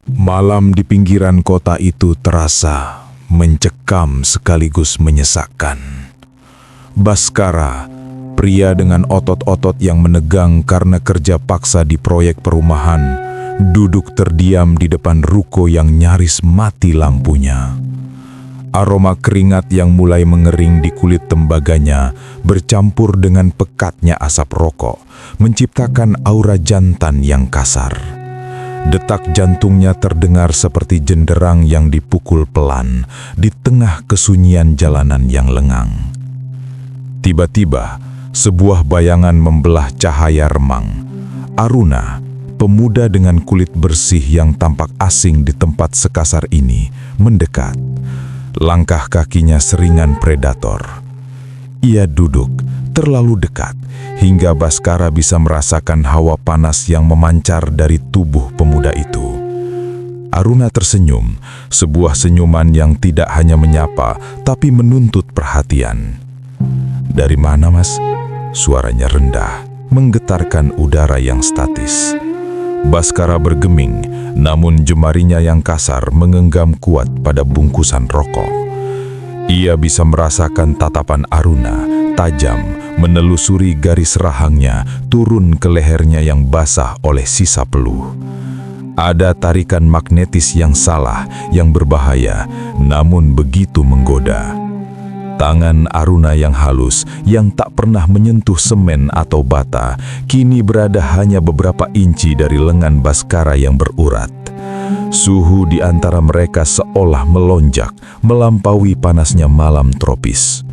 Malam di pinggiran kota itu terasa mencekam sekaligus menyesakkan. Baskara, pria dengan otot-otot yang menegang karena kerja paksa di proyek perumahan, duduk terdiam di depan ruko yang nyaris mati lampunya. Aroma keringat yang mulai mengering di kulit tembaganya bercampur dengan pekatnya asap rokok, menciptakan aura jantan yang kasar. Detak jantungnya terdengar seperti jenderang yang dipukul pelan di tengah kesunyian jalanan yang lengang. Tiba-tiba, sebuah bayangan membelah cahaya remang. Aruna, pemuda dengan kulit bersih yang tampak asing di tempat sekasar ini, mendekat. Langkah kakinya seringan predator. Ia duduk terlalu dekat hingga Baskara bisa merasakan hawa panas yang memancar dari tubuh pemuda itu. Aruna tersenyum, sebuah senyuman yang tidak hanya menyapa tapi menuntut perhatian. "Dari mana, Mas?" Suaranya rendah, menggetarkan udara yang statis. Baskara bergeming, namun jemarinya yang kasar mengenggam kuat pada bungkusan rokok. Ia bisa merasakan tatapan Aruna, tajam, menelusuri garis rahangnya, turun ke lehernya yang basah oleh sisa peluh. Ada tarikan magnetis yang salah, yang berbahaya, namun begitu menggoda. Tangan Aruna yang halus, yang tak pernah menyentuh semen atau bata, kini berada hanya beberapa inci dari lengan Baskara yang berurat. Suhu di antara mereka seolah melonjak, melampaui panasnya malam tropis.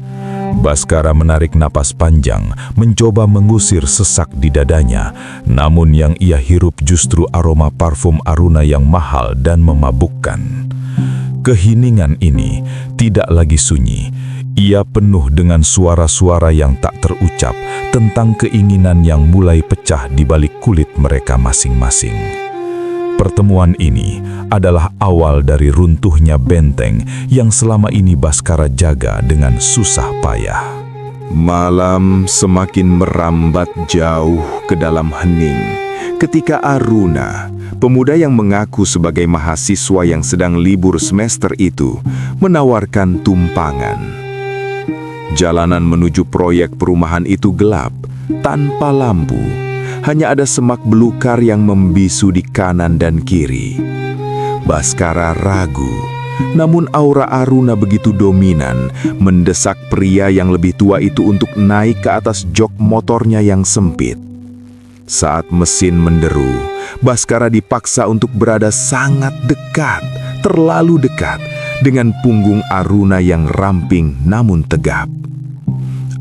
Baskara menarik napas panjang, mencoba mengusir sesak di dadanya, namun yang ia hirup justru aroma parfum Aruna yang mahal dan memabukkan. Keheningan ini tidak lagi sunyi. Ia penuh dengan suara-suara yang tak terucap tentang keinginan yang mulai pecah di balik kulit mereka masing-masing. Pertemuan ini adalah awal dari runtuhnya benteng yang selama ini Baskara jaga dengan susah payah. Malam semakin merambat jauh ke dalam hening ketika Aruna, pemuda yang mengaku sebagai mahasiswa yang sedang libur semester itu, menawarkan tumpangan. Jalanan menuju proyek perumahan itu gelap, tanpa lampu. Hanya ada semak belukar yang membisu di kanan dan kiri. Baskara ragu, namun aura Aruna begitu dominan, mendesak pria yang lebih tua itu untuk naik ke atas jok motornya yang sempit. Saat mesin menderu, Baskara dipaksa untuk berada sangat dekat, terlalu dekat, dengan punggung Aruna yang ramping namun tegap.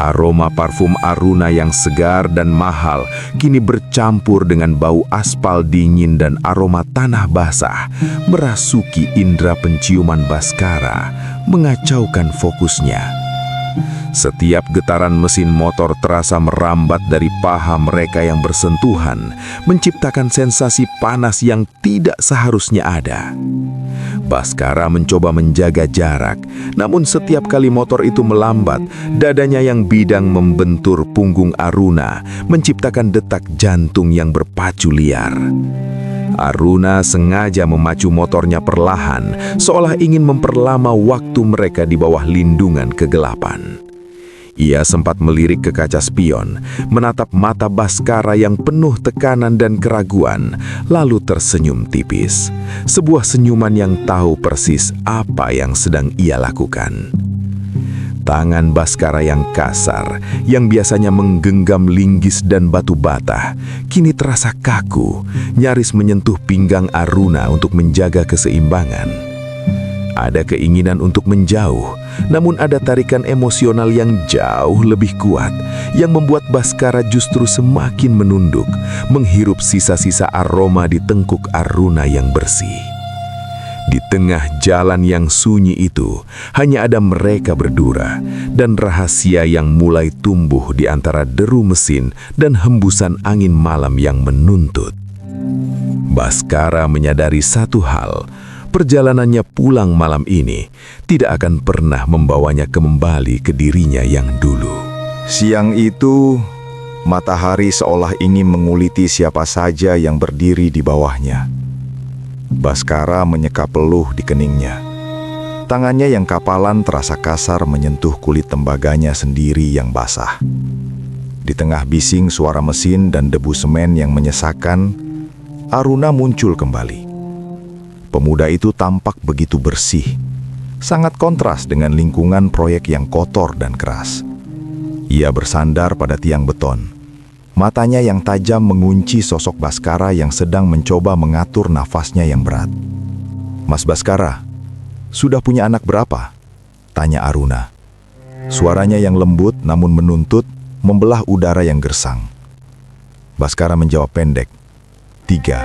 Aroma parfum Aruna yang segar dan mahal kini bercampur dengan bau aspal dingin dan aroma tanah basah, merasuki indera penciuman Baskara, mengacaukan fokusnya. Setiap getaran mesin motor terasa merambat dari paha mereka yang bersentuhan, menciptakan sensasi panas yang tidak seharusnya ada. Baskara mencoba menjaga jarak, namun setiap kali motor itu melambat, dadanya yang bidang membentur punggung Aruna, menciptakan detak jantung yang berpacu liar. Aruna sengaja memacu motornya perlahan, seolah ingin memperlama waktu mereka di bawah lindungan kegelapan. Ia sempat melirik ke kaca spion, menatap mata Baskara yang penuh tekanan dan keraguan, lalu tersenyum tipis. Sebuah senyuman yang tahu persis apa yang sedang ia lakukan. Tangan Baskara yang kasar, yang biasanya menggenggam linggis dan batu bata, kini terasa kaku, nyaris menyentuh pinggang Aruna untuk menjaga keseimbangan. Ada keinginan untuk menjauh, namun ada tarikan emosional yang jauh lebih kuat, yang membuat Baskara justru semakin menunduk, menghirup sisa-sisa aroma di tengkuk Aruna yang bersih. Di tengah jalan yang sunyi itu, hanya ada mereka berdua, dan rahasia yang mulai tumbuh di antara deru mesin dan hembusan angin malam yang menuntut. Baskara menyadari satu hal, perjalanannya pulang malam ini tidak akan pernah membawanya kembali ke dirinya yang dulu. Siang itu, matahari seolah ingin menguliti siapa saja yang berdiri di bawahnya. Baskara menyeka peluh di keningnya. Tangannya yang kapalan terasa kasar menyentuh kulit tembaganya sendiri yang basah. Di tengah bising suara mesin dan debu semen yang menyesakan, Aruna muncul kembali. Pemuda itu tampak begitu bersih, sangat kontras dengan lingkungan proyek yang kotor dan keras. Ia bersandar pada tiang beton. Matanya yang tajam mengunci sosok Baskara yang sedang mencoba mengatur nafasnya yang berat. "Mas Baskara, sudah punya anak berapa?" tanya Aruna. Suaranya yang lembut namun menuntut membelah udara yang gersang. Baskara menjawab pendek, 3,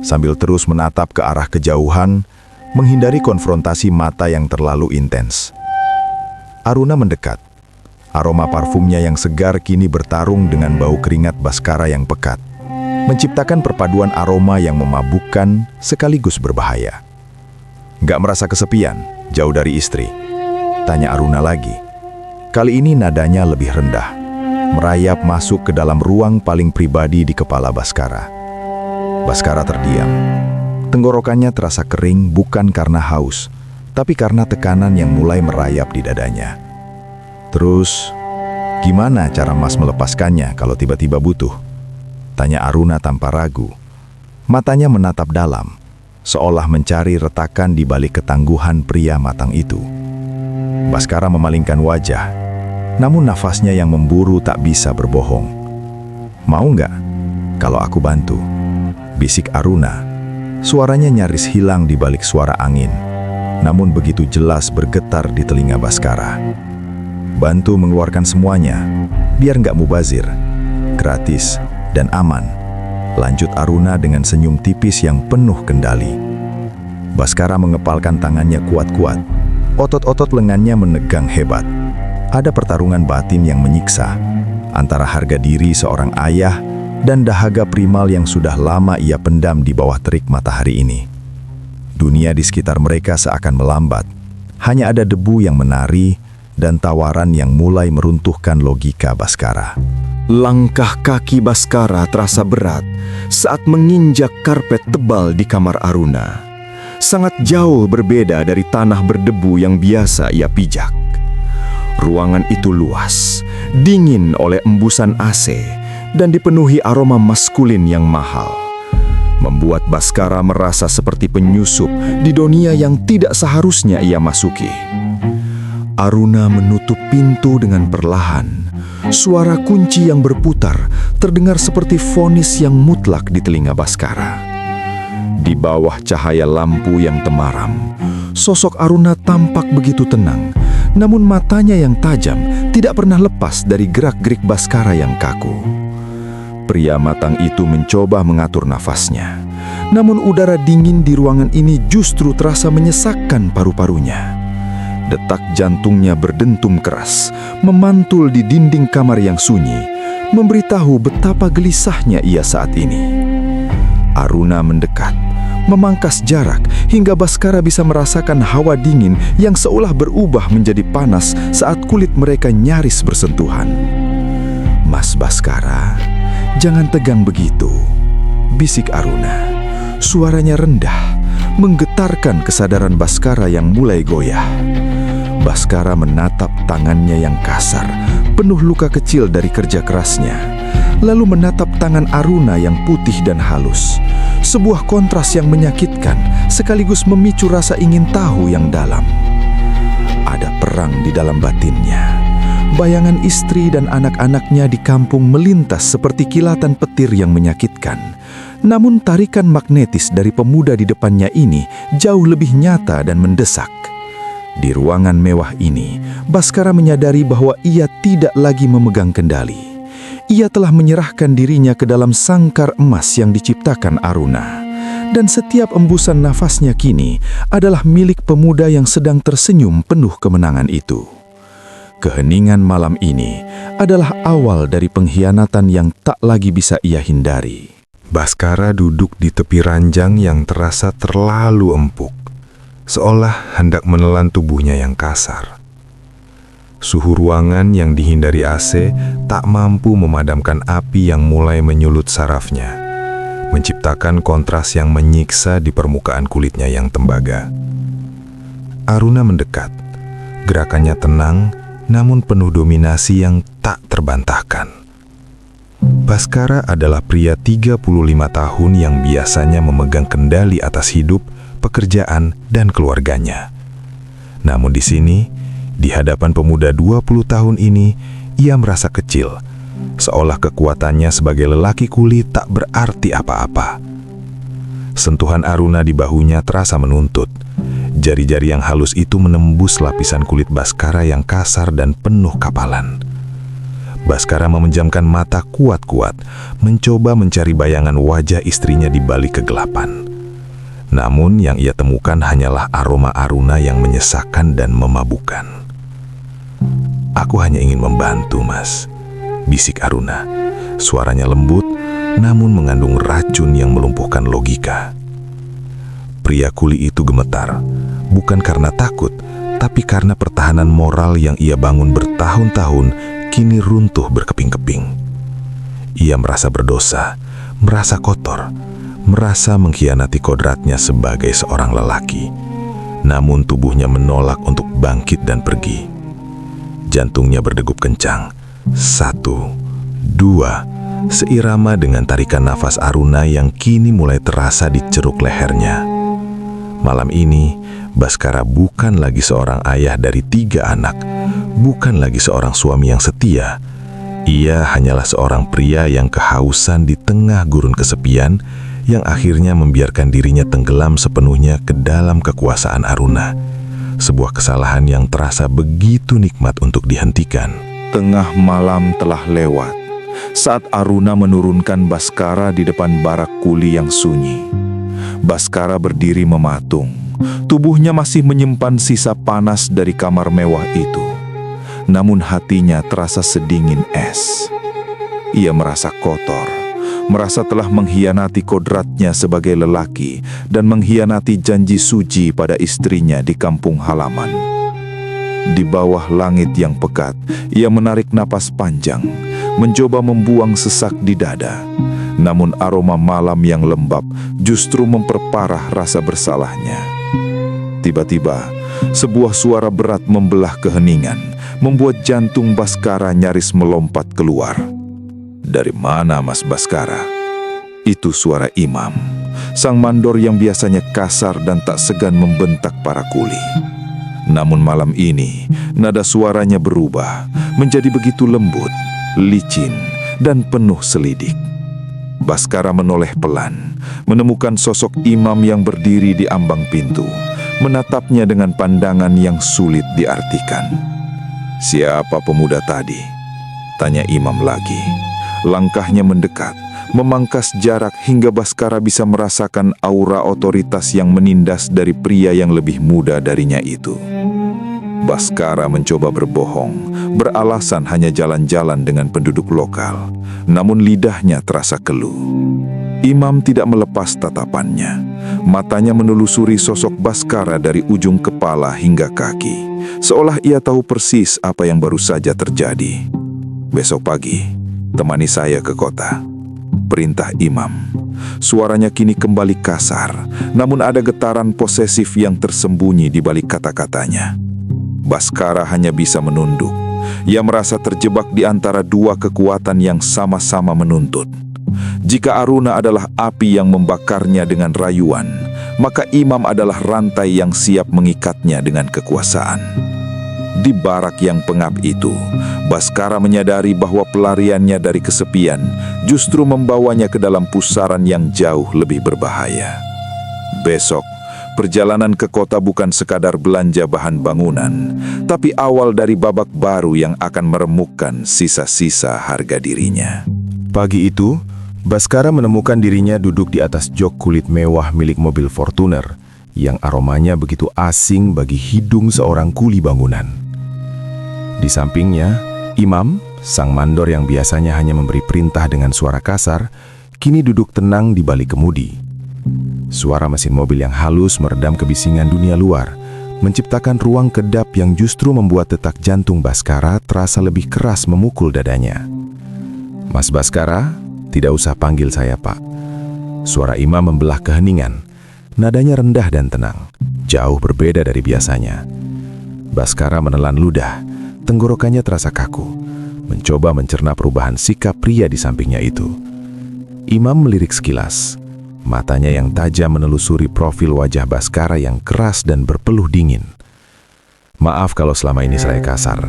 sambil terus menatap ke arah kejauhan, menghindari konfrontasi mata yang terlalu intens. Aruna mendekat. Aroma parfumnya yang segar kini bertarung dengan bau keringat Baskara yang pekat, menciptakan perpaduan aroma yang memabukkan sekaligus berbahaya. "Gak merasa kesepian, jauh dari istri?" tanya Aruna lagi. Kali ini nadanya lebih rendah, merayap masuk ke dalam ruang paling pribadi di kepala Baskara. Baskara terdiam. Tenggorokannya terasa kering bukan karena haus, tapi karena tekanan yang mulai merayap di dadanya. "Terus, gimana cara Mas melepaskannya kalau tiba-tiba butuh?" tanya Aruna tanpa ragu. Matanya menatap dalam, seolah mencari retakan di balik ketangguhan pria matang itu. Baskara memalingkan wajah, namun nafasnya yang memburu tak bisa berbohong. "Mau nggak kalau aku bantu?" bisik Aruna. Suaranya nyaris hilang di balik suara angin, namun begitu jelas bergetar di telinga Baskara. "Bantu mengeluarkan semuanya, biar nggak mubazir, gratis dan aman," lanjut Aruna dengan senyum tipis yang penuh kendali. Baskara mengepalkan tangannya kuat-kuat, otot-otot lengannya menegang hebat. Ada pertarungan batin yang menyiksa, antara harga diri seorang ayah dan dahaga primal yang sudah lama ia pendam di bawah terik matahari ini. Dunia di sekitar mereka seakan melambat, hanya ada debu yang menari dan tawaran yang mulai meruntuhkan logika Baskara. Langkah kaki Baskara terasa berat saat menginjak karpet tebal di kamar Aruna. Sangat jauh berbeda dari tanah berdebu yang biasa ia pijak. Ruangan itu luas, dingin oleh embusan AC, dan dipenuhi aroma maskulin yang mahal. Membuat Baskara merasa seperti penyusup di dunia yang tidak seharusnya ia masuki. Aruna menutup pintu dengan perlahan. Suara kunci yang berputar terdengar seperti vonis yang mutlak di telinga Baskara. Di bawah cahaya lampu yang temaram, sosok Aruna tampak begitu tenang, namun matanya yang tajam tidak pernah lepas dari gerak-gerik Baskara yang kaku. Pria matang itu mencoba mengatur nafasnya, namun udara dingin di ruangan ini justru terasa menyesakkan paru-parunya. Detak jantungnya berdentum keras, memantul di dinding kamar yang sunyi, memberitahu betapa gelisahnya ia saat ini. Aruna mendekat, memangkas jarak hingga Baskara bisa merasakan hawa dingin yang seolah berubah menjadi panas saat kulit mereka nyaris bersentuhan. "Mas Baskara, jangan tegang begitu," bisik Aruna. Suaranya rendah, menggetarkan kesadaran Baskara yang mulai goyah. Baskara menatap tangannya yang kasar, penuh luka kecil dari kerja kerasnya, lalu menatap tangan Aruna yang putih dan halus. Sebuah kontras yang menyakitkan sekaligus memicu rasa ingin tahu yang dalam. Ada perang di dalam batinnya. Bayangan istri dan anak-anaknya di kampung melintas seperti kilatan petir yang menyakitkan. Namun tarikan magnetis dari pemuda di depannya ini jauh lebih nyata dan mendesak. Di ruangan mewah ini, Baskara menyadari bahwa ia tidak lagi memegang kendali. Ia telah menyerahkan dirinya ke dalam sangkar emas yang diciptakan Aruna. Dan setiap embusan nafasnya kini adalah milik pemuda yang sedang tersenyum penuh kemenangan itu. Keheningan malam ini adalah awal dari pengkhianatan yang tak lagi bisa ia hindari. Baskara duduk di tepi ranjang yang terasa terlalu empuk, seolah hendak menelan tubuhnya yang kasar. Suhu ruangan yang dihindari AC tak mampu memadamkan api yang mulai menyulut sarafnya, menciptakan kontras yang menyiksa di permukaan kulitnya yang tembaga. Aruna mendekat. Gerakannya tenang, namun penuh dominasi yang tak terbantahkan. Baskara adalah pria 35 tahun yang biasanya memegang kendali atas hidup, pekerjaan, dan keluarganya. Namun di sini, di hadapan pemuda 20 tahun ini, ia merasa kecil, seolah kekuatannya sebagai lelaki kuli tak berarti apa-apa. Sentuhan Aruna di bahunya terasa menuntut. Jari-jari yang halus itu menembus lapisan kulit Baskara yang kasar dan penuh kapalan. Baskara memejamkan mata kuat-kuat, mencoba mencari bayangan wajah istrinya di balik kegelapan. Namun yang ia temukan hanyalah aroma Aruna yang menyesakkan dan memabukkan. "Aku hanya ingin membantu, Mas," bisik Aruna. Suaranya lembut, namun mengandung racun yang melumpuhkan logika. Pria kuli itu gemetar, bukan karena takut, tapi karena pertahanan moral yang ia bangun bertahun-tahun kini runtuh berkeping-keping. Ia merasa berdosa, merasa kotor, merasa mengkhianati kodratnya sebagai seorang lelaki. Namun tubuhnya menolak untuk bangkit dan pergi. Jantungnya berdegup kencang. 1, 2, seirama dengan tarikan nafas Aruna yang kini mulai terasa di ceruk lehernya. Malam ini, Baskara bukan lagi seorang ayah dari 3 anak, bukan lagi seorang suami yang setia. Ia hanyalah seorang pria yang kehausan di tengah gurun kesepian, yang akhirnya membiarkan dirinya tenggelam sepenuhnya ke dalam kekuasaan Aruna. Sebuah kesalahan yang terasa begitu nikmat untuk dihentikan. Tengah malam telah lewat saat Aruna menurunkan Baskara di depan barak kuli yang sunyi. Baskara berdiri mematung. Tubuhnya masih menyimpan sisa panas dari kamar mewah itu. Namun hatinya terasa sedingin es. Ia merasa kotor, merasa telah mengkhianati kodratnya sebagai lelaki dan mengkhianati janji suci pada istrinya di kampung halaman. Di bawah langit yang pekat, ia menarik napas panjang, mencoba membuang sesak di dada. Namun aroma malam yang lembab justru memperparah rasa bersalahnya. Tiba-tiba, sebuah suara berat membelah keheningan, membuat jantung Baskara nyaris melompat keluar. "Dari mana, Mas Baskara?" Itu suara Imam, sang mandor yang biasanya kasar dan tak segan membentak para kuli. Namun malam ini, nada suaranya berubah, menjadi begitu lembut, licin, dan penuh selidik. Baskara menoleh pelan, menemukan sosok Imam yang berdiri di ambang pintu, menatapnya dengan pandangan yang sulit diartikan. "Siapa pemuda tadi?" tanya Imam lagi. Langkahnya mendekat, memangkas jarak hingga Baskara bisa merasakan aura otoritas yang menindas dari pria yang lebih muda darinya itu. Baskara mencoba berbohong, beralasan hanya jalan-jalan dengan penduduk lokal, namun lidahnya terasa keluh. Imam tidak melepas tatapannya. Matanya menelusuri sosok Baskara dari ujung kepala hingga kaki, seolah ia tahu persis apa yang baru saja terjadi. "Besok pagi, temani saya ke kota," perintah Imam. Suaranya kini kembali kasar, namun ada getaran posesif yang tersembunyi di balik kata-katanya. Baskara hanya bisa menunduk. Ia merasa terjebak di antara dua kekuatan yang sama-sama menuntut. Jika Aruna adalah api yang membakarnya dengan rayuan, maka Imam adalah rantai yang siap mengikatnya dengan kekuasaan. Di barak yang pengap itu, Baskara menyadari bahwa pelariannya dari kesepian justru membawanya ke dalam pusaran yang jauh lebih berbahaya. Besok, perjalanan ke kota bukan sekadar belanja bahan bangunan, tapi awal dari babak baru yang akan meremukkan sisa-sisa harga dirinya. Pagi itu, Baskara menemukan dirinya duduk di atas jok kulit mewah milik mobil Fortuner yang aromanya begitu asing bagi hidung seorang kuli bangunan. Di sampingnya, Imam, sang mandor yang biasanya hanya memberi perintah dengan suara kasar, kini duduk tenang di balik kemudi. Suara mesin mobil yang halus meredam kebisingan dunia luar, menciptakan ruang kedap yang justru membuat detak jantung Baskara terasa lebih keras memukul dadanya. "Mas Baskara, tidak usah panggil saya Pak. Suara imam membelah keheningan. Nadanya rendah dan tenang, jauh berbeda dari biasanya. Baskara menelan ludah, tenggorokannya terasa kaku, mencoba mencerna perubahan sikap pria di sampingnya itu. Imam melirik sekilas, matanya yang tajam menelusuri profil wajah Baskara yang keras dan berpeluh dingin. "Maaf kalau selama ini saya kasar,"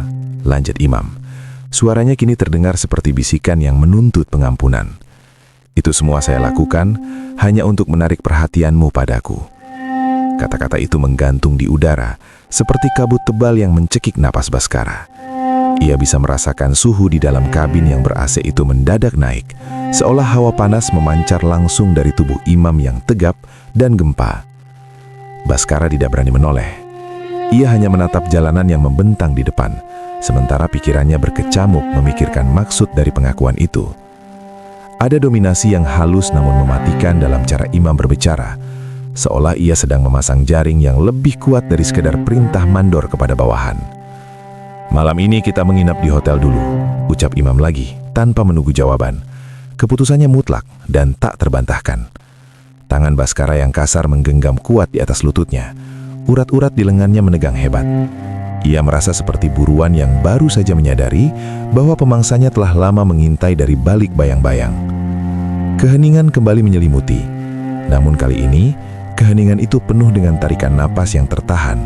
lanjut imam. Suaranya kini terdengar seperti bisikan yang menuntut pengampunan. "Itu semua saya lakukan hanya untuk menarik perhatianmu padaku." Kata-kata itu menggantung di udara, seperti kabut tebal yang mencekik napas Baskara. Ia bisa merasakan suhu di dalam kabin yang ber-AC itu mendadak naik, seolah hawa panas memancar langsung dari tubuh imam yang tegap dan gempa. Baskara tidak berani menoleh. Ia hanya menatap jalanan yang membentang di depan, sementara pikirannya berkecamuk memikirkan maksud dari pengakuan itu. Ada dominasi yang halus namun mematikan dalam cara imam berbicara, seolah ia sedang memasang jaring yang lebih kuat dari sekedar perintah mandor kepada bawahan. "Malam ini kita menginap di hotel dulu," ucap imam lagi, tanpa menunggu jawaban. Keputusannya mutlak dan tak terbantahkan. Tangan Baskara yang kasar menggenggam kuat di atas lututnya. Urat-urat di lengannya menegang hebat. Ia merasa seperti buruan yang baru saja menyadari bahwa pemangsanya telah lama mengintai dari balik bayang-bayang. Keheningan kembali menyelimuti. Namun kali ini, keheningan itu penuh dengan tarikan napas yang tertahan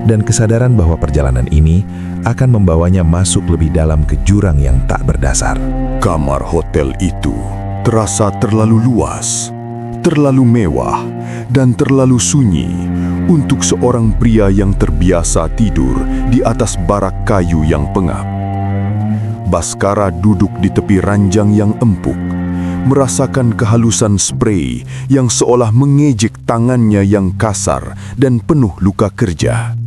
dan kesadaran bahwa perjalanan ini akan membawanya masuk lebih dalam ke jurang yang tak berdasar. Kamar hotel itu terasa terlalu luas, terlalu mewah, dan terlalu sunyi untuk seorang pria yang terbiasa tidur di atas barak kayu yang pengap. Baskara duduk di tepi ranjang yang empuk, merasakan kehalusan sprei yang seolah mengejek tangannya yang kasar dan penuh luka kerja.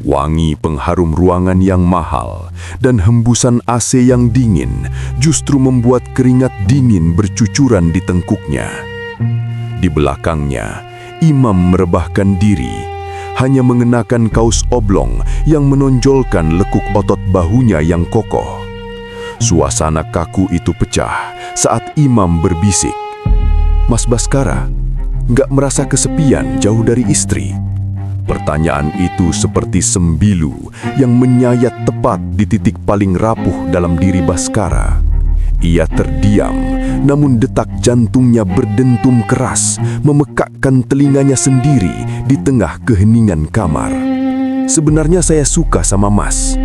Wangi pengharum ruangan yang mahal dan hembusan AC yang dingin justru membuat keringat dingin bercucuran di tengkuknya. Di belakangnya, imam merebahkan diri, hanya mengenakan kaos oblong yang menonjolkan lekuk otot bahunya yang kokoh. Suasana kaku itu pecah saat imam berbisik, "Mas Baskara, nggak merasa kesepian jauh dari istri?" Pertanyaan itu seperti sembilu yang menyayat tepat di titik paling rapuh dalam diri Baskara. Ia terdiam, namun detak jantungnya berdentum keras, memekakkan telinganya sendiri di tengah keheningan kamar. "Sebenarnya saya suka sama Mas."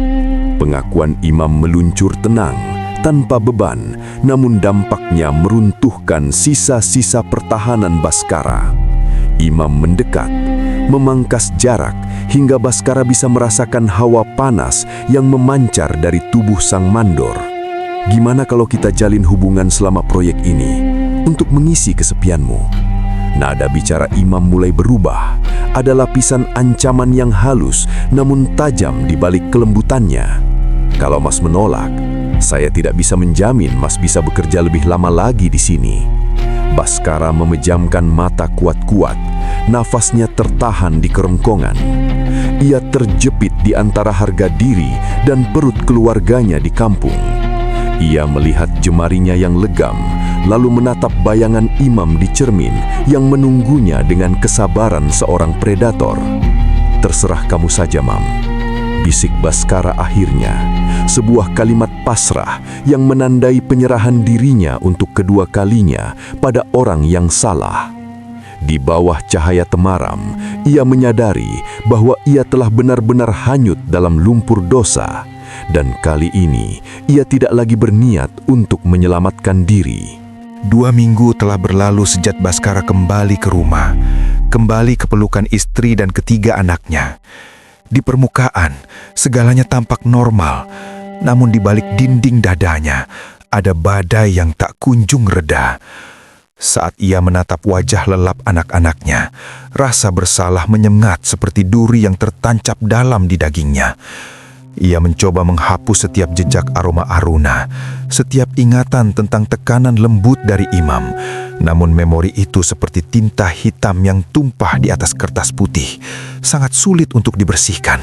Pengakuan imam meluncur tenang, tanpa beban, namun dampaknya meruntuhkan sisa-sisa pertahanan Baskara. Imam mendekat, memangkas jarak hingga Baskara bisa merasakan hawa panas yang memancar dari tubuh sang mandor. "Gimana kalau kita jalin hubungan selama proyek ini untuk mengisi kesepianmu?" Nada bicara imam mulai berubah. Ada lapisan ancaman yang halus namun tajam di balik kelembutannya. "Kalau Mas menolak, saya tidak bisa menjamin Mas bisa bekerja lebih lama lagi di sini." Baskara memejamkan mata kuat-kuat, nafasnya tertahan di kerongkongan. Ia terjepit di antara harga diri dan perut keluarganya di kampung. Ia melihat jemarinya yang legam, lalu menatap bayangan imam di cermin yang menunggunya dengan kesabaran seorang predator. "Terserah kamu saja, Mam," bisik Baskara akhirnya. Sebuah kalimat pasrah yang menandai penyerahan dirinya untuk kedua kalinya pada orang yang salah. Di bawah cahaya temaram, ia menyadari bahwa ia telah benar-benar hanyut dalam lumpur dosa. Dan kali ini, ia tidak lagi berniat untuk menyelamatkan diri. 2 minggu telah berlalu sejak Baskara kembali ke rumah, kembali ke pelukan istri dan ketiga anaknya. Di permukaan, segalanya tampak normal, namun di balik dinding dadanya, ada badai yang tak kunjung reda. Saat ia menatap wajah lelap anak-anaknya, rasa bersalah menyengat seperti duri yang tertancap dalam di dagingnya. Ia mencoba menghapus setiap jejak aroma Aruna, setiap ingatan tentang tekanan lembut dari imam. Namun memori itu seperti tinta hitam yang tumpah di atas kertas putih, sangat sulit untuk dibersihkan.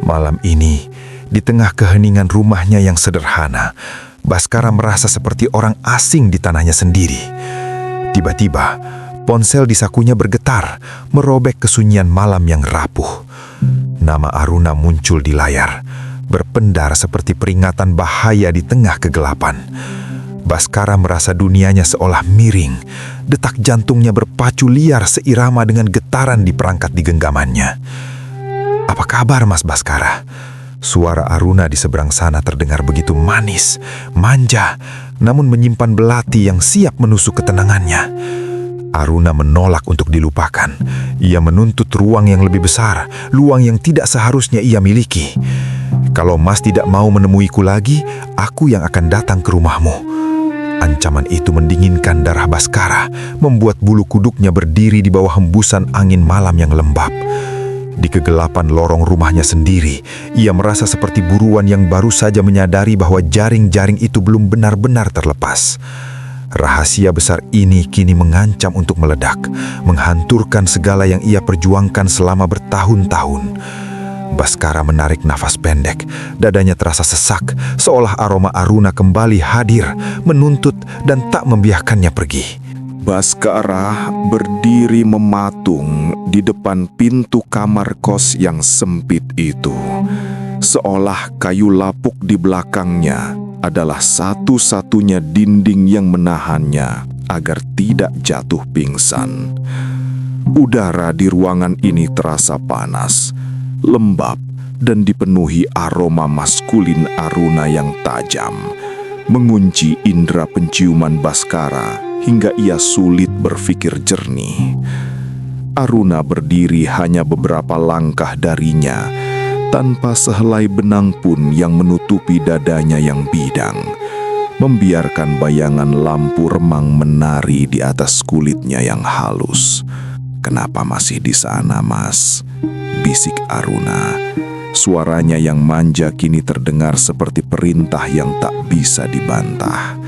Malam ini, di tengah keheningan rumahnya yang sederhana, Baskara merasa seperti orang asing di tanahnya sendiri. Tiba-tiba, ponsel di sakunya bergetar, merobek kesunyian malam yang rapuh. Nama Aruna muncul di layar, berpendar seperti peringatan bahaya di tengah kegelapan. Baskara merasa dunianya seolah miring, detak jantungnya berpacu liar seirama dengan getaran di perangkat di genggamannya. "Apa kabar, Mas Baskara?" Suara Aruna di seberang sana terdengar begitu manis, manja, namun menyimpan belati yang siap menusuk ketenangannya. Aruna menolak untuk dilupakan. Ia menuntut ruang yang lebih besar, luang yang tidak seharusnya ia miliki. "Kalau Mas tidak mau menemuiku lagi, aku yang akan datang ke rumahmu." Ancaman itu mendinginkan darah Baskara, membuat bulu kuduknya berdiri di bawah hembusan angin malam yang lembab. Di kegelapan lorong rumahnya sendiri, ia merasa seperti buruan yang baru saja menyadari bahwa jaring-jaring itu belum benar-benar terlepas. Rahasia besar ini kini mengancam untuk meledak, menghancurkan segala yang ia perjuangkan selama bertahun-tahun. Baskara menarik nafas pendek, dadanya terasa sesak, seolah aroma Aruna kembali hadir, menuntut dan tak membiarkannya pergi. Baskara berdiri mematung di depan pintu kamar kos yang sempit itu, seolah kayu lapuk di belakangnya adalah satu-satunya dinding yang menahannya agar tidak jatuh pingsan. Udara di ruangan ini terasa panas, lembab, dan dipenuhi aroma maskulin Aruna yang tajam, mengunci indera penciuman Baskara hingga ia sulit berpikir jernih. Aruna berdiri hanya beberapa langkah darinya, tanpa sehelai benang pun yang menutupi dadanya yang bidang, membiarkan bayangan lampu remang menari di atas kulitnya yang halus. "Kenapa masih di sana, Mas?" bisik Aruna. Suaranya yang manja kini terdengar seperti perintah yang tak bisa dibantah.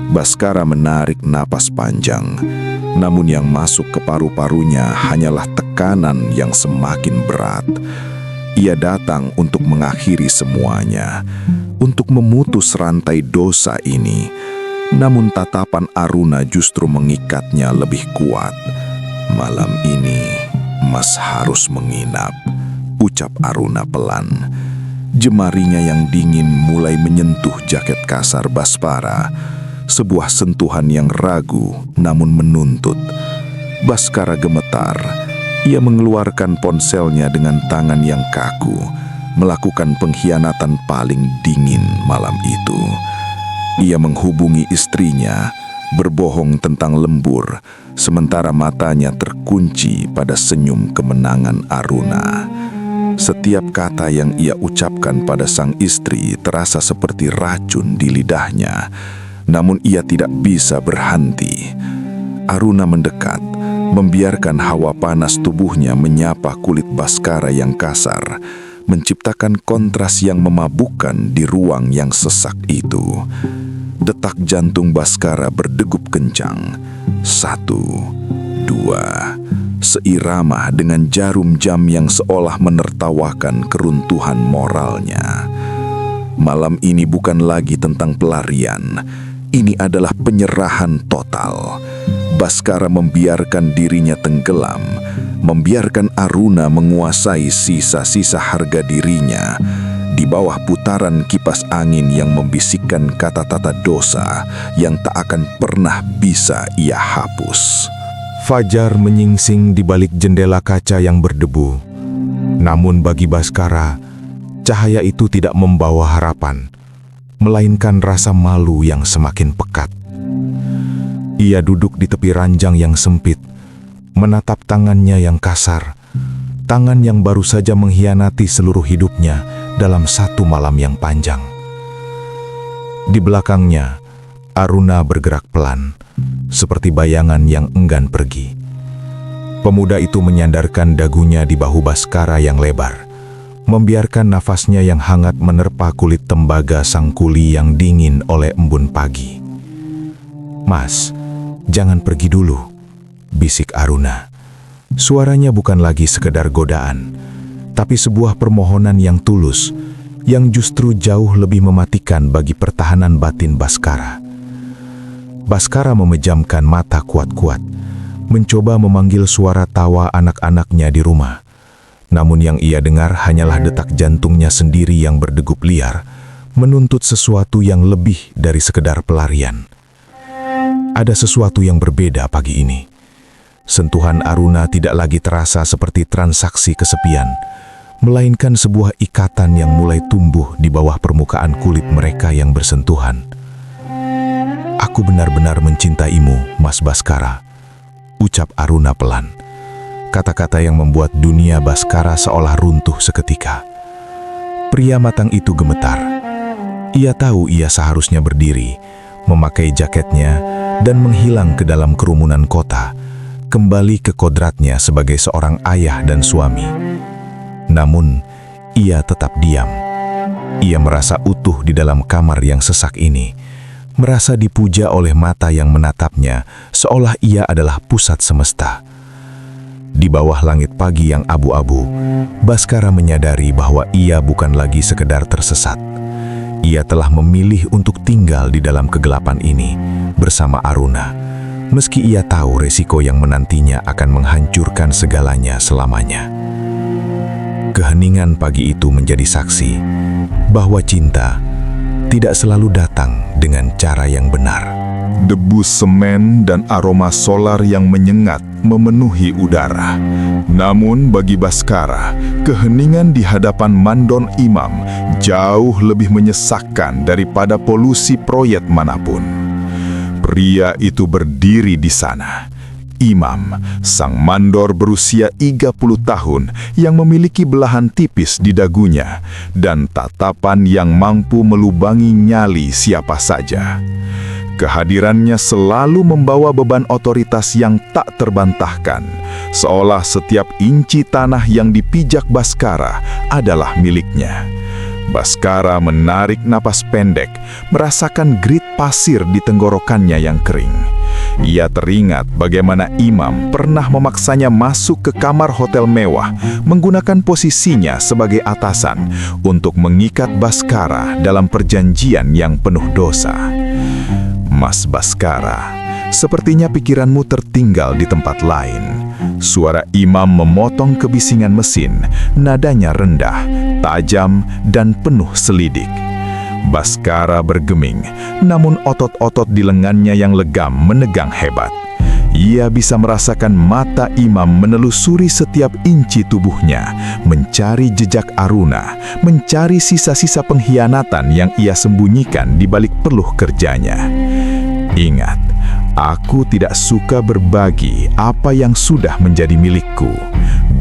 Baskara menarik napas panjang, namun yang masuk ke paru-parunya hanyalah tekanan yang semakin berat. Ia datang untuk mengakhiri semuanya, untuk memutus rantai dosa ini. Namun tatapan Aruna justru mengikatnya lebih kuat. "Malam ini, Mas harus menginap," ucap Aruna pelan. Jemarinya yang dingin mulai menyentuh jaket kasar Baskara, sebuah sentuhan yang ragu namun menuntut. Baskara gemetar. Ia mengeluarkan ponselnya dengan tangan yang kaku, melakukan pengkhianatan paling dingin malam itu. Ia menghubungi istrinya, berbohong tentang lembur, sementara matanya terkunci pada senyum kemenangan Aruna. Setiap kata yang ia ucapkan pada sang istri terasa seperti racun di lidahnya, namun ia tidak bisa berhenti. Aruna mendekat, membiarkan hawa panas tubuhnya menyapa kulit Baskara yang kasar, menciptakan kontras yang memabukkan di ruang yang sesak itu. Detak jantung Baskara berdegup kencang. 1, 2, seirama dengan jarum jam yang seolah menertawakan keruntuhan moralnya. Malam ini bukan lagi tentang pelarian. Ini adalah penyerahan total. Baskara membiarkan dirinya tenggelam, membiarkan Aruna menguasai sisa-sisa harga dirinya, di bawah putaran kipas angin yang membisikkan kata-kata dosa yang tak akan pernah bisa ia hapus. Fajar menyingsing di balik jendela kaca yang berdebu. Namun bagi Baskara, cahaya itu tidak membawa harapan, melainkan rasa malu yang semakin pekat. Ia duduk di tepi ranjang yang sempit, menatap tangannya yang kasar, tangan yang baru saja mengkhianati seluruh hidupnya dalam satu malam yang panjang. Di belakangnya, Aruna bergerak pelan, seperti bayangan yang enggan pergi. Pemuda itu menyandarkan dagunya di bahu Baskara yang lebar, membiarkan nafasnya yang hangat menerpa kulit tembaga sang kuli yang dingin oleh embun pagi. "Mas, jangan pergi dulu," bisik Aruna. Suaranya bukan lagi sekedar godaan, tapi sebuah permohonan yang tulus, yang justru jauh lebih mematikan bagi pertahanan batin Baskara. Baskara memejamkan mata kuat-kuat, mencoba memanggil suara tawa anak-anaknya di rumah. Namun yang ia dengar hanyalah detak jantungnya sendiri yang berdegup liar, menuntut sesuatu yang lebih dari sekedar pelarian. Ada sesuatu yang berbeda pagi ini. Sentuhan Aruna tidak lagi terasa seperti transaksi kesepian, melainkan sebuah ikatan yang mulai tumbuh di bawah permukaan kulit mereka yang bersentuhan. "Aku benar-benar mencintaimu, Mas Baskara," ucap Aruna pelan. Kata-kata yang membuat dunia Baskara seolah runtuh seketika. Pria matang itu gemetar. Ia tahu ia seharusnya berdiri, memakai jaketnya, dan menghilang ke dalam kerumunan kota, kembali ke kodratnya sebagai seorang ayah dan suami. Namun, ia tetap diam. Ia merasa utuh di dalam kamar yang sesak ini, merasa dipuja oleh mata yang menatapnya, seolah ia adalah pusat semesta. Di bawah langit pagi yang abu-abu, Baskara menyadari bahwa ia bukan lagi sekedar tersesat. Ia telah memilih untuk tinggal di dalam kegelapan ini bersama Aruna, meski ia tahu resiko yang menantinya akan menghancurkan segalanya selamanya. Keheningan pagi itu menjadi saksi bahwa cinta tidak selalu datang dengan cara yang benar. Debu semen dan aroma solar yang menyengat memenuhi udara. Namun bagi Baskara, keheningan di hadapan Mandor Imam jauh lebih menyesakkan daripada polusi proyek manapun. Pria itu berdiri di sana. Imam, sang mandor berusia 30 tahun yang memiliki belahan tipis di dagunya dan tatapan yang mampu melubangi nyali siapa saja. Kehadirannya selalu membawa beban otoritas yang tak terbantahkan, seolah setiap inci tanah yang dipijak Baskara adalah miliknya. Baskara menarik napas pendek, merasakan grit pasir di tenggorokannya yang kering. Ia teringat bagaimana Imam pernah memaksanya masuk ke kamar hotel mewah, menggunakan posisinya sebagai atasan untuk mengikat Baskara dalam perjanjian yang penuh dosa. "Mas Baskara, sepertinya pikiranmu tertinggal di tempat lain." Suara Imam memotong kebisingan mesin, nadanya rendah, tajam, dan penuh selidik. Baskara bergeming, namun otot-otot di lengannya yang legam menegang hebat. Ia bisa merasakan mata Imam menelusuri setiap inci tubuhnya, mencari jejak Aruna, mencari sisa-sisa pengkhianatan yang ia sembunyikan di balik peluh kerjanya. "Ingat, aku tidak suka berbagi apa yang sudah menjadi milikku,"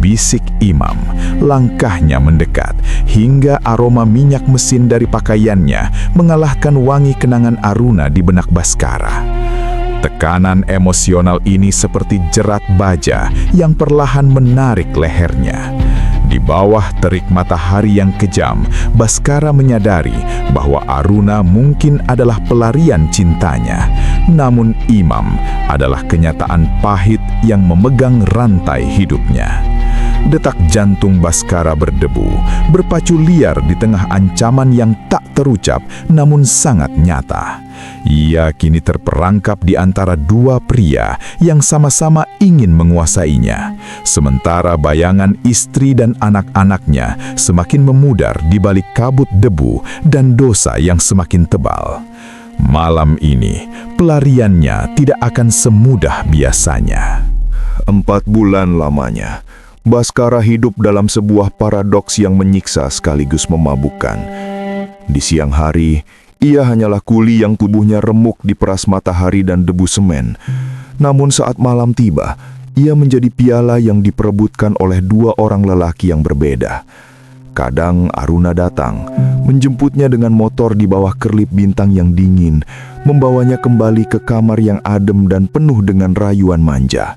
bisik Imam. Langkahnya mendekat, hingga aroma minyak mesin dari pakaiannya mengalahkan wangi kenangan Aruna di benak Baskara. Tekanan emosional ini seperti jerat baja yang perlahan menarik lehernya. Di bawah terik matahari yang kejam, Baskara menyadari bahwa Aruna mungkin adalah pelarian cintanya. Namun Imam adalah kenyataan pahit yang memegang rantai hidupnya. Detak jantung Baskara berdebu, berpacu liar di tengah ancaman yang tak terucap namun sangat nyata. Ia kini terperangkap di antara dua pria yang sama-sama ingin menguasainya, sementara bayangan istri dan anak-anaknya semakin memudar di balik kabut debu dan dosa yang semakin tebal. Malam ini, pelariannya tidak akan semudah biasanya. 4 bulan lamanya, Baskara hidup dalam sebuah paradoks yang menyiksa sekaligus memabukkan. Di siang hari, ia hanyalah kuli yang tubuhnya remuk diperas matahari dan debu semen. Namun saat malam tiba, ia menjadi piala yang diperebutkan oleh 2 orang lelaki yang berbeda. Kadang Aruna datang, menjemputnya dengan motor di bawah kerlip bintang yang dingin, membawanya kembali ke kamar yang adem dan penuh dengan rayuan manja.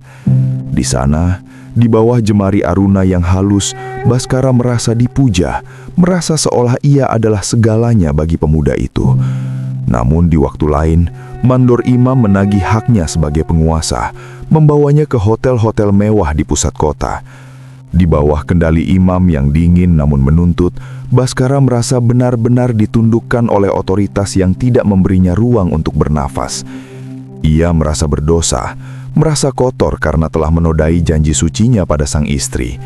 Di sana, di bawah jemari Aruna yang halus, Baskara merasa dipuja, merasa seolah ia adalah segalanya bagi pemuda itu. Namun di waktu lain, Mandor Imam menagih haknya sebagai penguasa, membawanya ke hotel-hotel mewah di pusat kota. Di bawah kendali Imam yang dingin namun menuntut, Baskara merasa benar-benar ditundukkan oleh otoritas yang tidak memberinya ruang untuk bernafas. Ia merasa berdosa, merasa kotor karena telah menodai janji sucinya pada sang istri.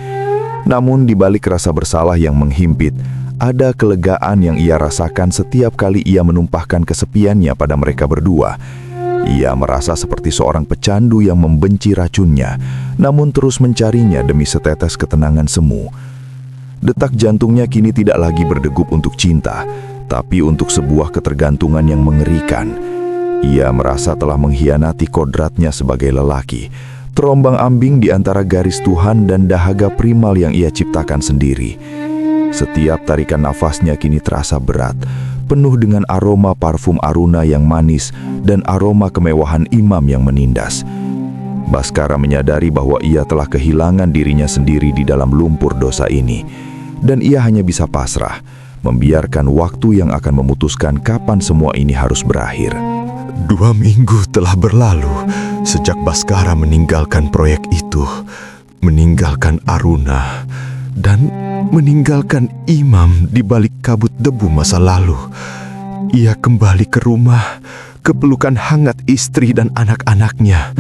Namun di balik rasa bersalah yang menghimpit, ada kelegaan yang ia rasakan setiap kali ia menumpahkan kesepiannya pada mereka berdua. Ia merasa seperti seorang pecandu yang membenci racunnya, namun terus mencarinya demi setetes ketenangan semu. Detak jantungnya kini tidak lagi berdegup untuk cinta, tapi untuk sebuah ketergantungan yang mengerikan. Ia merasa telah mengkhianati kodratnya sebagai lelaki, terombang-ambing di antara garis Tuhan dan dahaga primal yang ia ciptakan sendiri. Setiap tarikan nafasnya kini terasa berat, penuh dengan aroma parfum Aruna yang manis dan aroma kemewahan Imam yang menindas. Baskara menyadari bahwa ia telah kehilangan dirinya sendiri di dalam lumpur dosa ini, dan ia hanya bisa pasrah, membiarkan waktu yang akan memutuskan kapan semua ini harus berakhir. 2 minggu telah berlalu sejak Baskara meninggalkan proyek itu, meninggalkan Aruna, dan meninggalkan Imam di balik kabut debu masa lalu. Ia kembali ke rumah, ke pelukan hangat istri dan anak-anaknya,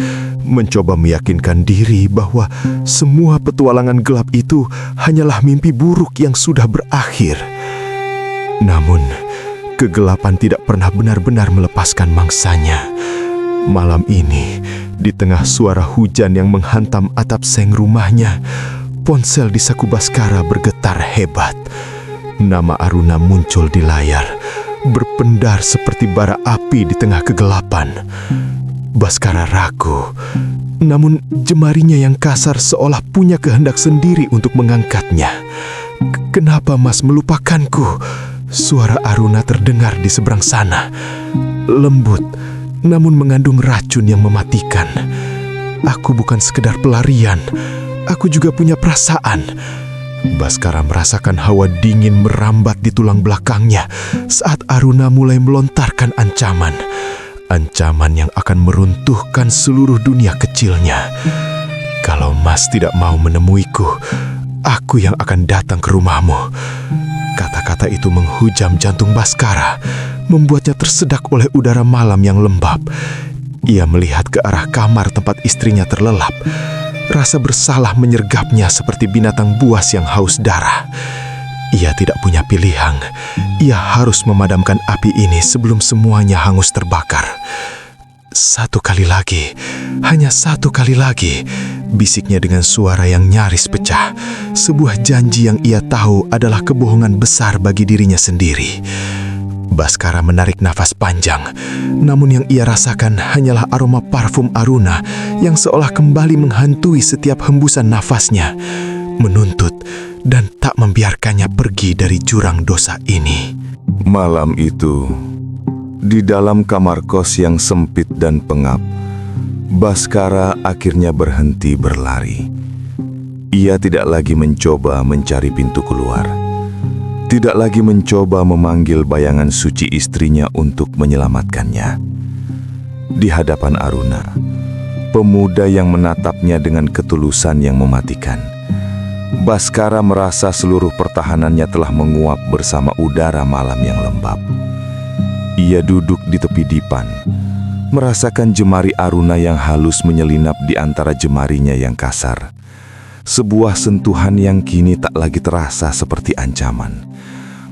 mencoba meyakinkan diri bahwa semua petualangan gelap itu hanyalah mimpi buruk yang sudah berakhir. Namun, kegelapan tidak pernah benar-benar melepaskan mangsanya. Malam ini, di tengah suara hujan yang menghantam atap seng rumahnya, ponsel di saku Baskara bergetar hebat. Nama Aruna muncul di layar, berpendar seperti bara api di tengah kegelapan. Baskara ragu, namun jemarinya yang kasar seolah punya kehendak sendiri untuk mengangkatnya. Kenapa Mas melupakanku? Suara Aruna terdengar di seberang sana. Lembut, namun mengandung racun yang mematikan. Aku bukan sekedar pelarian, aku juga punya perasaan. Baskara merasakan hawa dingin merambat di tulang belakangnya saat Aruna mulai melontarkan ancaman. Ancaman yang akan meruntuhkan seluruh dunia kecilnya. Kalau Mas tidak mau menemuiku, aku yang akan datang ke rumahmu. Kata-kata itu menghujam jantung Baskara, membuatnya tersedak oleh udara malam yang lembab. Ia melihat ke arah kamar tempat istrinya terlelap. Rasa bersalah menyergapnya seperti binatang buas yang haus darah. Ia tidak punya pilihan. Ia harus memadamkan api ini sebelum semuanya hangus terbakar. 1 kali lagi, hanya 1 kali lagi, bisiknya dengan suara yang nyaris pecah. Sebuah janji yang ia tahu adalah kebohongan besar bagi dirinya sendiri. Baskara menarik nafas panjang, namun yang ia rasakan hanyalah aroma parfum Aruna yang seolah kembali menghantui setiap hembusan nafasnya, menuntut dan tak membiarkannya pergi dari jurang dosa ini. Malam itu, di dalam kamar kos yang sempit dan pengap, Baskara akhirnya berhenti berlari. Ia tidak lagi mencoba mencari pintu keluar, tidak lagi mencoba memanggil bayangan suci istrinya untuk menyelamatkannya. Di hadapan Aruna, pemuda yang menatapnya dengan ketulusan yang mematikan, Baskara merasa seluruh pertahanannya telah menguap bersama udara malam yang lembab. Ia duduk di tepi dipan, merasakan jemari Aruna yang halus menyelinap di antara jemarinya yang kasar. Sebuah sentuhan yang kini tak lagi terasa seperti ancaman,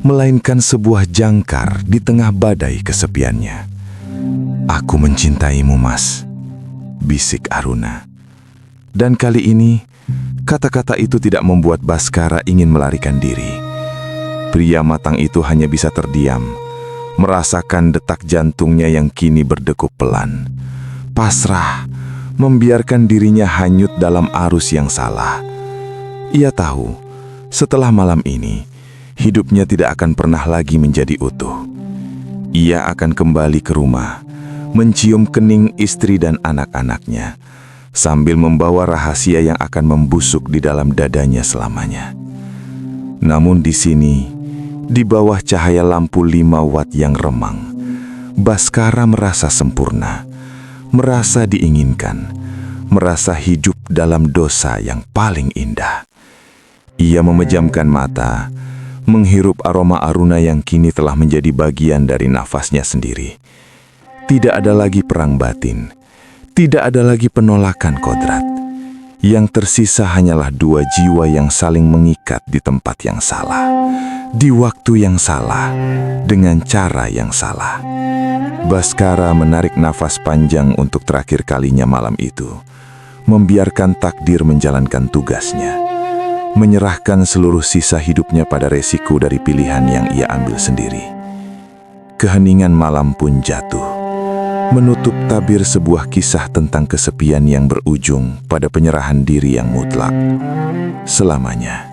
melainkan sebuah jangkar di tengah badai kesepiannya. "Aku mencintaimu, Mas," bisik Aruna. Dan kali ini, kata-kata itu tidak membuat Baskara ingin melarikan diri. Pria matang itu hanya bisa terdiam, merasakan detak jantungnya yang kini berdegup pelan. Pasrah, membiarkan dirinya hanyut dalam arus yang salah. Ia tahu, setelah malam ini, hidupnya tidak akan pernah lagi menjadi utuh. Ia akan kembali ke rumah, mencium kening istri dan anak-anaknya, sambil membawa rahasia yang akan membusuk di dalam dadanya selamanya. Namun di sini, di bawah cahaya lampu 5 watt yang remang, Baskara merasa sempurna, merasa diinginkan, merasa hidup dalam dosa yang paling indah. Ia memejamkan mata, menghirup aroma Aruna yang kini telah menjadi bagian dari nafasnya sendiri. Tidak ada lagi perang batin. Tidak ada lagi penolakan kodrat. Yang tersisa hanyalah dua jiwa yang saling mengikat di tempat yang salah, di waktu yang salah, dengan cara yang salah. Baskara menarik nafas panjang untuk terakhir kalinya malam itu, membiarkan takdir menjalankan tugasnya, menyerahkan seluruh sisa hidupnya pada resiko dari pilihan yang ia ambil sendiri. Keheningan malam pun jatuh, menutup tabir sebuah kisah tentang kesepian yang berujung pada penyerahan diri yang mutlak selamanya.